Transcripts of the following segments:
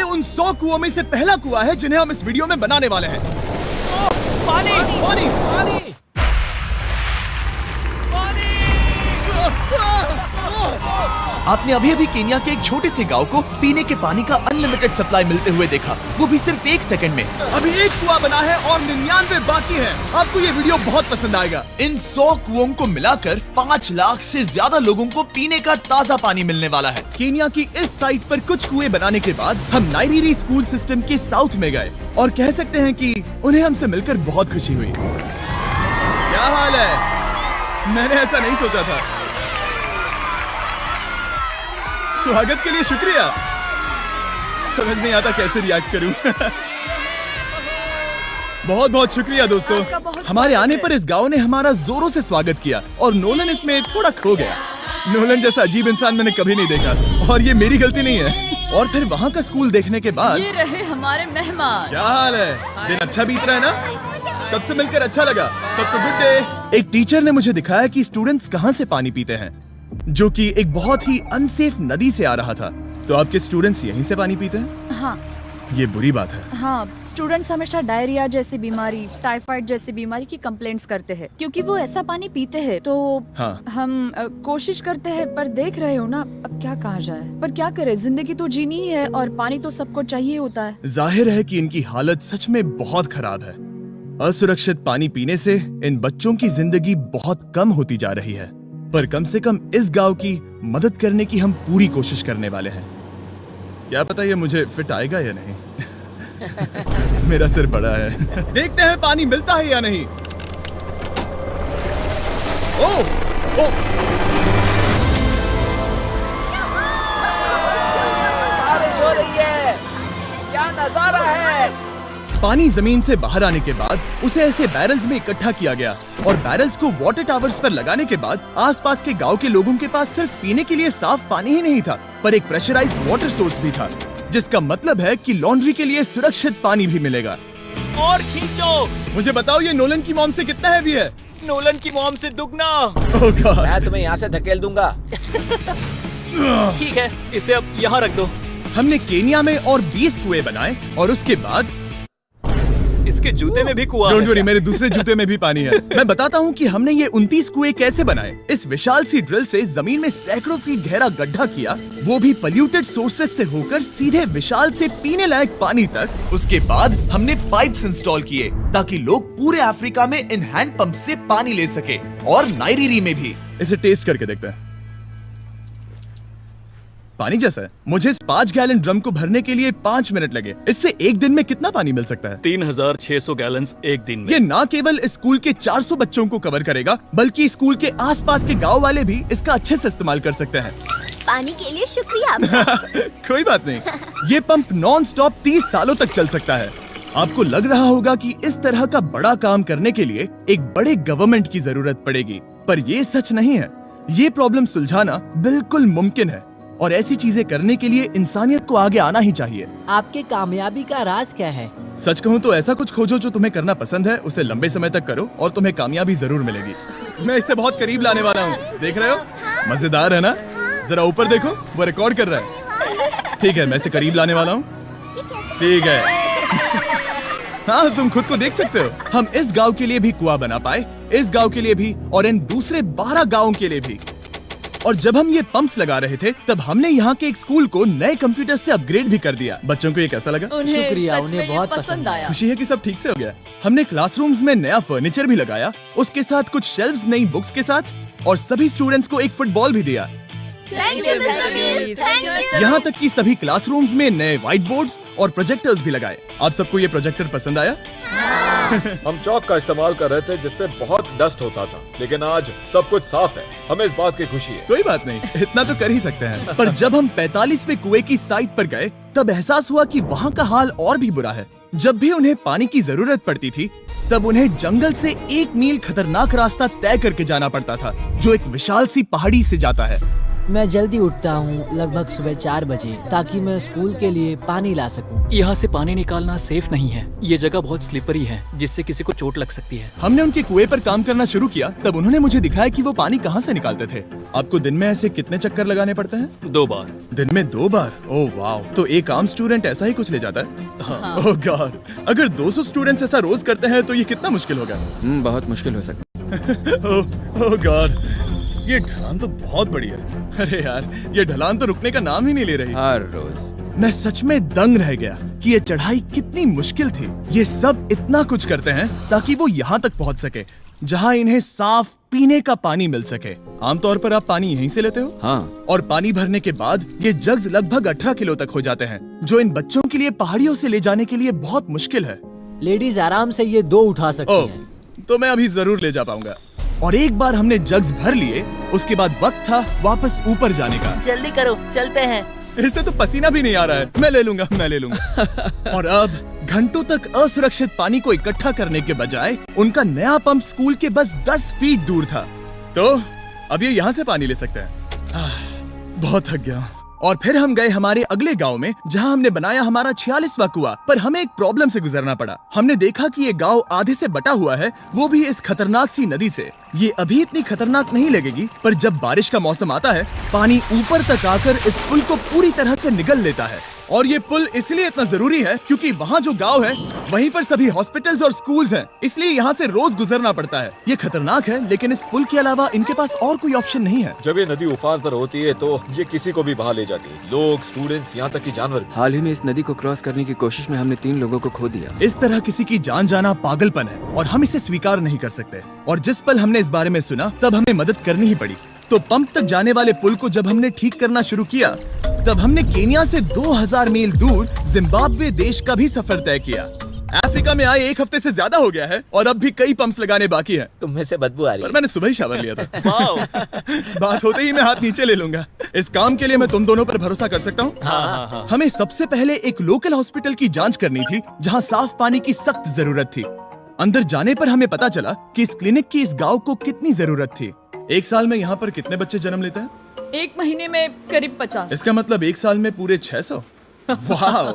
उन 100 कुओं में से पहला कुआं है जिन्हें हम इस वीडियो में बनाने वाले हैं। पानी पानी पानी आपने अभी अभी केन्या के एक छोटे से गांव को पीने के पानी का अनलिमिटेड सप्लाई मिलते हुए देखा, वो भी सिर्फ 1 सेकंड में। अभी एक कुआं बना है और 99 बाकी है। आपको ये वीडियो बहुत पसंद आएगा। इन 100 कुओं को मिलाकर 5 लाख से ज्यादा लोगों को पीने का ताज़ा पानी मिलने वाला है। केन्या की इस साइट पर कुछ कुएं बनाने के बाद हम नाइरीरी स्कूल सिस्टम के साउथ में गए और कह सकते हैं कि उन्हें हमसे मिलकर बहुत खुशी हुई। क्या हाल है? मैंने ऐसा नहीं सोचा था। स्वागत के लिए शुक्रिया। समझ नहीं आता कैसे रिएक्ट करूं। बहुत बहुत शुक्रिया दोस्तों। हमारे आने पर इस गांव ने हमारा जोरों से स्वागत किया और नोलन इसमें थोड़ा खो गया। नोलन जैसा अजीब इंसान मैंने कभी नहीं देखा और ये मेरी गलती नहीं है। और फिर वहाँ का स्कूल देखने के बाद ये रहे हमारे मेहमान। क्या हाल है? दिन अच्छा बीत रहा है ना? सबसे मिलकर अच्छा लगा। सबको गुड डे। एक टीचर ने मुझे दिखाया कि स्टूडेंट्स कहाँ से पानी पीते हैं, जो कि एक बहुत ही अनसेफ नदी से आ रहा था। तो आपके स्टूडेंट्स यहीं से पानी पीते हैं? हाँ ये बुरी बात है। हाँ, स्टूडेंट्स हमेशा डायरिया जैसी बीमारी, टाइफाइड जैसी बीमारी की कंप्लेंट्स करते हैं क्योंकि वो ऐसा पानी पीते हैं। तो हाँ। हम कोशिश करते हैं, पर देख रहे हो ना, अब क्या कहा जाए। पर क्या करे, जिंदगी तो जीनी ही है और पानी तो सबको चाहिए होता है। जाहिर है कि इनकी हालत सच में बहुत खराब है। असुरक्षित पानी पीने से इन बच्चों की जिंदगी बहुत कम होती जा रही है, पर कम से कम इस गांव की मदद करने की हम पूरी कोशिश करने वाले हैं। क्या पता ये मुझे फिट आएगा या नहीं। मेरा सिर बड़ा है। देखते हैं पानी मिलता है या नहीं। ओह, ओह। बारिश हो रही है, क्या नजारा है। पानी जमीन से बाहर आने के बाद उसे ऐसे बैरल्स में इकट्ठा किया गया और बैरल्स को वाटर टावर्स पर लगाने के बाद आसपास के गांव के लोगों के पास सिर्फ पीने के लिए साफ पानी ही नहीं था, पर एक प्रेशराइज्ड वाटर सोर्स भी था, जिसका मतलब है कि लॉन्ड्री के लिए सुरक्षित पानी भी मिलेगा। और खींचो। मुझे बताओ ये नोलन की मॉम से कितना हैवी है? नोलन की मॉम से दुगना। ओह गॉड। मैं तुम्हें यहाँ से धकेल दूंगा। ठीक है, इसे अब यहाँ रख दो। हमने केन्या में और 20 कुएं बनाए और उसके बाद इसके जूते में भी कुआं डोंट है। वरी, मेरे दूसरे जूते में भी पानी है। मैं बताता हूँ कि हमने ये 29 कुएं कैसे बनाए। इस विशाल सी ड्रिल से जमीन में सैकड़ों फीट गहरा गड्ढा किया, वो भी पॉल्यूटेड सोर्सेज से होकर सीधे विशाल से पीने लायक पानी तक। उसके बाद हमने पाइप्स इंस्टॉल किए ताकि लोग पूरे अफ्रीका में इन हैंड पंप से पानी ले सके और नाइरीरी में भी। इसे टेस्ट करके देखते हैं। पानी जैसा है। मुझे इस 5 गैलन ड्रम को भरने के लिए 5 मिनट लगे। इससे एक दिन में कितना पानी मिल सकता है? 3600 गैलन एक दिन में। ये न केवल स्कूल के 400 बच्चों को कवर करेगा, बल्कि स्कूल के आसपास के गांव वाले भी इसका अच्छे से इस्तेमाल कर सकते हैं। पानी के लिए शुक्रिया आपका। कोई बात नहीं। ये पंप नॉन स्टॉप 30 सालों तक चल सकता है। आपको लग रहा होगा कि इस तरह का बड़ा काम करने के लिए एक बड़े गवर्नमेंट की जरूरत पड़ेगी, पर ये सच नहीं है। ये प्रॉब्लम सुलझाना बिल्कुल मुमकिन है और ऐसी चीजें करने के लिए इंसानियत को आगे आना ही चाहिए। आपके कामयाबी का राज क्या है? सच कहूँ तो ऐसा कुछ खोजो जो तुम्हें करना पसंद है, उसे लंबे समय तक करो और तुम्हें कामयाबी जरूर मिलेगी। मैं इसे बहुत करीब लाने वाला हूँ, देख रहे हो? मजेदार है ना? जरा ऊपर देखो, वो रिकॉर्ड कर रहा है। ठीक है, मैं इसे करीब लाने वाला हूँ। ठीक है। हाँ, तुम खुद को देख सकते हो। हम इस गांव के लिए भी कुआं बना पाए, इस गांव के लिए भी और इन दूसरे 12 गांवों के लिए भी। और जब हम ये पंप्स लगा रहे थे, तब हमने यहाँ के एक स्कूल को नए कंप्यूटर से अपग्रेड भी कर दिया। बच्चों को ये कैसा लगा? उन्हें शुक्रिया, सच उन्हें में ये बहुत पसंद आया। खुशी है कि सब ठीक से हो गया। हमने क्लासरूम्स में नया फर्नीचर भी लगाया, उसके साथ कुछ शेल्व्स नई बुक्स के साथ, और सभी स्टूडेंट्स को एक फुटबॉल भी दिया। थैंक यू मिस्टर बीस, थैंक यू। यहाँ तक कि सभी क्लासरूम्स में नए व्हाइट बोर्ड्स और प्रोजेक्टर्स भी लगाए। आप सबको ये प्रोजेक्टर पसंद आया? हम चौक का इस्तेमाल कर रहे थे जिससे बहुत डस्ट होता था, लेकिन आज सब कुछ साफ है। हमें इस बात की खुशी है। कोई बात नहीं, इतना तो कर ही सकते हैं। पर जब हम 45वें कुएं की साइट पर गए, तब एहसास हुआ कि वहाँ का हाल और भी बुरा है। जब भी उन्हें पानी की जरूरत पड़ती थी, तब उन्हें जंगल से 1 मील खतरनाक रास्ता तय करके जाना पड़ता था, जो एक विशाल सी पहाड़ी से जाता है। मैं जल्दी उठता हूँ, लगभग सुबह 4 बजे, ताकि मैं स्कूल के लिए पानी ला सकूँ। यहाँ से पानी निकालना सेफ नहीं है। ये जगह बहुत स्लिपरी है, जिससे किसी को चोट लग सकती है। हमने उनके कुएं पर काम करना शुरू किया, तब उन्होंने मुझे दिखाया कि वो पानी कहाँ से निकालते थे। आपको दिन में ऐसे कितने चक्कर लगाने पड़ते हैं? 2 बार। दिन में 2 बार? ओह वाह, तो एक आम स्टूडेंट ऐसा ही कुछ ले जाता है? ओह गॉड, अगर 200 स्टूडेंट्स ऐसा रोज करते हैं तो ये कितना मुश्किल होगा? बहुत मुश्किल हो सकता ओह गॉड, ये ढलान तो बहुत बड़ी है। अरे यार, ये ढलान तो रुकने का नाम ही नहीं ले रही। हर रोज। मैं सच में दंग रह गया कि ये चढ़ाई कितनी मुश्किल थी। ये सब इतना कुछ करते हैं ताकि वो यहाँ तक पहुँच सके जहाँ इन्हें साफ पीने का पानी मिल सके। आमतौर पर आप पानी यहीं से लेते हो? हाँ। और पानी भरने के बाद ये जग्स लगभग 18 किलो तक हो जाते हैं, जो इन बच्चों के लिए पहाड़ियों से ले जाने के लिए बहुत मुश्किल है। लेडीज आराम से ये 2 उठा सकती ओह, हैं। तो मैं अभी जरूर ले जा पाऊंगा। और एक बार हमने जग्स भर लिए, उसके बाद वक्त था वापस ऊपर जाने का। जल्दी करो, चलते हैं। इससे तो पसीना भी नहीं आ रहा है। मैं ले लूंगा। और अब घंटों तक असुरक्षित पानी को इकट्ठा करने के बजाय उनका नया पंप स्कूल के बस 10 फीट दूर था, तो अब ये यहाँ से पानी ले सकते हैं। बहुत थक गया। और फिर हम गए हमारे अगले गांव में, जहां हमने बनाया हमारा 46वां कुआं। पर हमें एक प्रॉब्लम से गुजरना पड़ा। हमने देखा कि ये गांव आधे से बटा हुआ है, वो भी इस खतरनाक सी नदी से। ये अभी इतनी खतरनाक नहीं लगेगी, पर जब बारिश का मौसम आता है, पानी ऊपर तक आकर इस पुल को पूरी तरह से निगल लेता है। और ये पुल इसलिए इतना जरूरी है क्योंकि वहाँ जो गांव है, वहीं पर सभी हॉस्पिटल्स और स्कूल्स हैं, इसलिए यहाँ से रोज गुजरना पड़ता है। ये खतरनाक है, लेकिन इस पुल के अलावा इनके पास और कोई ऑप्शन नहीं है। जब ये नदी उफान पर होती है तो ये किसी को भी बहा ले जाती है, लोग, स्टूडेंट्स, यहाँ तक कि जानवर भी। हाल ही में इस नदी को क्रॉस करने की कोशिश में हमने 3 लोगों को खो दिया। इस तरह किसी की जान जाना पागलपन है और हम इसे स्वीकार नहीं कर सकते। और जिस पल हमने इस बारे में सुना, तब हमें मदद करनी ही पड़ी। तो पंप तक जाने वाले पुल को जब हमने ठीक करना शुरू किया, तब हमने केन्या से 2000 मील दूर जिम्बाब्वे देश का भी सफर तय किया। अफ्रीका में आए 1 हफ्ते से ज्यादा हो गया है और अब भी कई पंप्स लगाने बाकी हैं। तुम में से बदबू आ रही पर है। मैंने सुबह ही शावर लिया था। बात होते ही मैं हाथ नीचे ले लूंगा। इस काम के लिए मैं तुम दोनों पर भरोसा कर सकता हूँ? हाँ। हमें सबसे पहले एक लोकल हॉस्पिटल की जांच करनी थी, जहाँ साफ पानी की सख्त जरूरत थी। अंदर जाने पर हमें पता चला कि इस क्लिनिक की इस गांव को कितनी जरूरत थी। 1 साल में यहाँ पर कितने बच्चे जन्म लेते हैं? 1 महीने में करीब 50। इसका मतलब 1 साल में पूरे 600। वाह!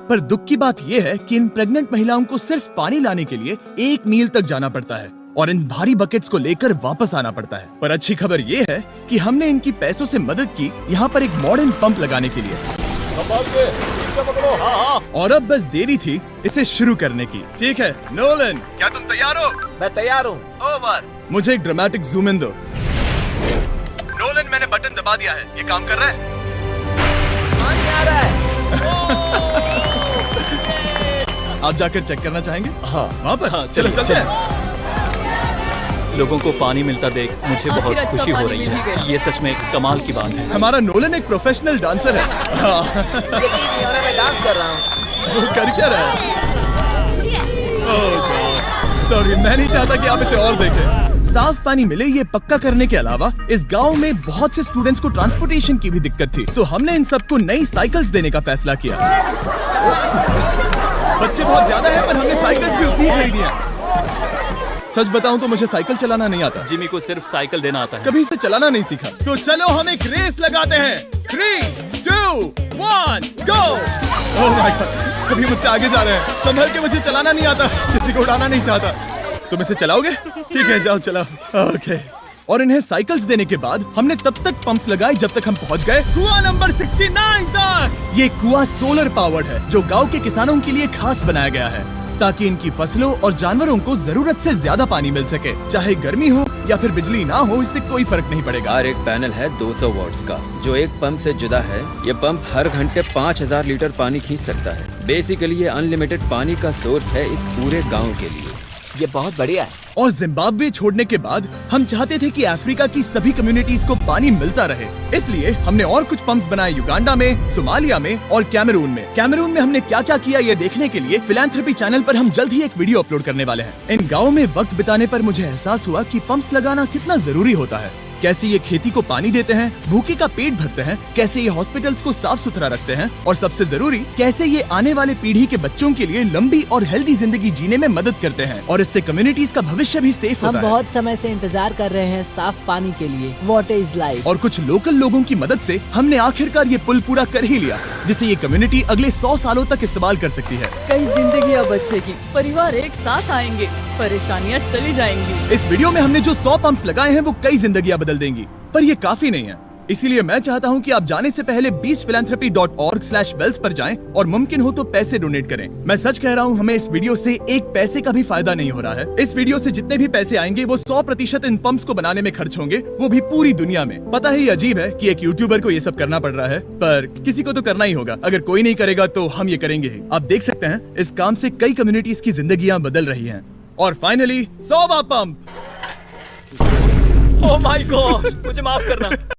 पर दुख की बात यह है कि इन प्रेग्नेंट महिलाओं को सिर्फ पानी लाने के लिए 1 मील तक जाना पड़ता है और इन भारी बकेट्स को लेकर वापस आना पड़ता है। पर अच्छी खबर ये है कि हमने इनकी पैसों से मदद की यहाँ पर एक मॉडर्न पंप लगाने के लिए। संभाल के, ठीक से पकड़ो। और अब बस देरी थी इसे शुरू करने की। ठीक है नोलन, क्या तुम तैयार हो? मैं तैयार हूँ। ओवर। मुझे एक ड्रामेटिक जूम इन दो। नोलन, मैंने बटन दबा दिया है, ये काम कर रहा है? पानी आ रहा है। आप जाकर चेक करना चाहेंगे? हाँ। वहाँ पर? हाँ, चलो चलते हैं। लोगों को पानी मिलता देख मुझे आखिर बहुत अच्छा खुशी हो पानी रही मिल ही है। गया। ये सच में कमाल की बात है। हमारा नोलन एक प्रोफेशनल डांसर है। हाँ। यकीन नहीं हो रहा, मैं डांस कर रहा हूँ। वो कर क्या रहा है? सॉरी, मैं नहीं चाहता कि आप इसे और देखें। साफ पानी मिले ये पक्का करने के अलावा इस गांव में बहुत से स्टूडेंट्स को ट्रांसपोर्टेशन की भी दिक्कत थी, तो हमने इन सबको नई साइकिल्स देने का फैसला किया। बच्चे बहुत ज्यादा हैं, पर हमने साइकिल्स भी उतनी ही खरीदी हैं। सच बताऊं तो मुझे साइकिल चलाना नहीं आता। जिमी को सिर्फ साइकिल देना आता है। कभी इसे चलाना नहीं सीखा। तो चलो हम एक रेस लगाते हैं। 3, 2, 1, गो! ओह माय गॉड, सभी मुझसे आगे जा रहे हैं। संभल के, मुझे चलाना नहीं आता, किसी को उड़ाना नहीं चाहता। तुम इसे चलाओगे? ठीक है, जाओ चलाओ। ओके। और इन्हें साइकिल्स देने के बाद हमने तब तक पंप्स लगाए जब तक हम पहुंच गए कुआं नंबर 69 तक। ये कुआं सोलर पावर्ड है, जो गांव के किसानों के लिए खास बनाया गया है, ताकि इनकी फसलों और जानवरों को जरूरत से ज्यादा पानी मिल सके। चाहे गर्मी हो या फिर बिजली ना हो, इससे कोई फर्क नहीं पड़ेगा। और एक पैनल है 200 वॉट्स का, जो एक पंप से जुदा है। ये पंप हर घंटे 5000 लीटर पानी खींच सकता है। बेसिकली ये अनलिमिटेड पानी का सोर्स है इस पूरे गाँव के लिए। ये बहुत बढ़िया है। और जिम्बाब्वे छोड़ने के बाद हम चाहते थे कि अफ्रीका की सभी कम्युनिटीज को पानी मिलता रहे, इसलिए हमने और कुछ पंप्स बनाए युगांडा में, सोमालिया में और कैमरून में। कैमरून में हमने क्या क्या किया ये देखने के लिए फिलैंथ्रोपी चैनल पर हम जल्द ही एक वीडियो अपलोड करने वाले हैं। इन गाँव में वक्त बिताने पर मुझे एहसास हुआ कि पंप्स लगाना कितना जरूरी होता है, कैसे ये खेती को पानी देते हैं, भूखे का पेट भरते हैं, कैसे ये हॉस्पिटल्स को साफ सुथरा रखते हैं और सबसे जरूरी कैसे ये आने वाले पीढ़ी के बच्चों के लिए लंबी और हेल्दी जिंदगी जीने में मदद करते हैं और इससे कम्युनिटीज का भविष्य भी सेफ हम होता है। बहुत समय से इंतजार कर रहे हैं साफ पानी के लिए। Water is life. और कुछ लोकल लोगों की मदद से हमने आखिरकार ये पुल पूरा कर ही लिया, जिसे ये कम्युनिटी अगले 100 सालों तक इस्तेमाल कर सकती है। कई जिंदगियां बचेगी, परिवार एक साथ आएंगे, परेशानियां चली जाएंगी। इस वीडियो में हमने जो 100 पंप्स लगाए हैं वो कई जिंदगियां बदल देंगी, पर ये काफी नहीं है। इसीलिए मैं चाहता हूं कि आप जाने से पहले beachphilanthropy.org/wells पर जाएं और मुमकिन हो तो पैसे डोनेट करें। मैं सच कह रहा हूं, हमें इस वीडियो से एक पैसे का भी फायदा नहीं हो रहा है। इस वीडियो से जितने भी पैसे आएंगे वो 100% इन पंप्स को बनाने में खर्च होंगे, वो भी पूरी दुनिया में। पता है ये अजीब है कि एक यूट्यूबर को ये सब करना पड़ रहा है, पर किसी को तो करना ही होगा। अगर कोई नहीं करेगा तो हम ये करेंगे ही। आप देख सकते हैं इस काम से कई कम्युनिटीज की जिंदगियां बदल रही हैं। और फाइनली 100वां पंप। ओह माय गॉड, मुझे माफ करना।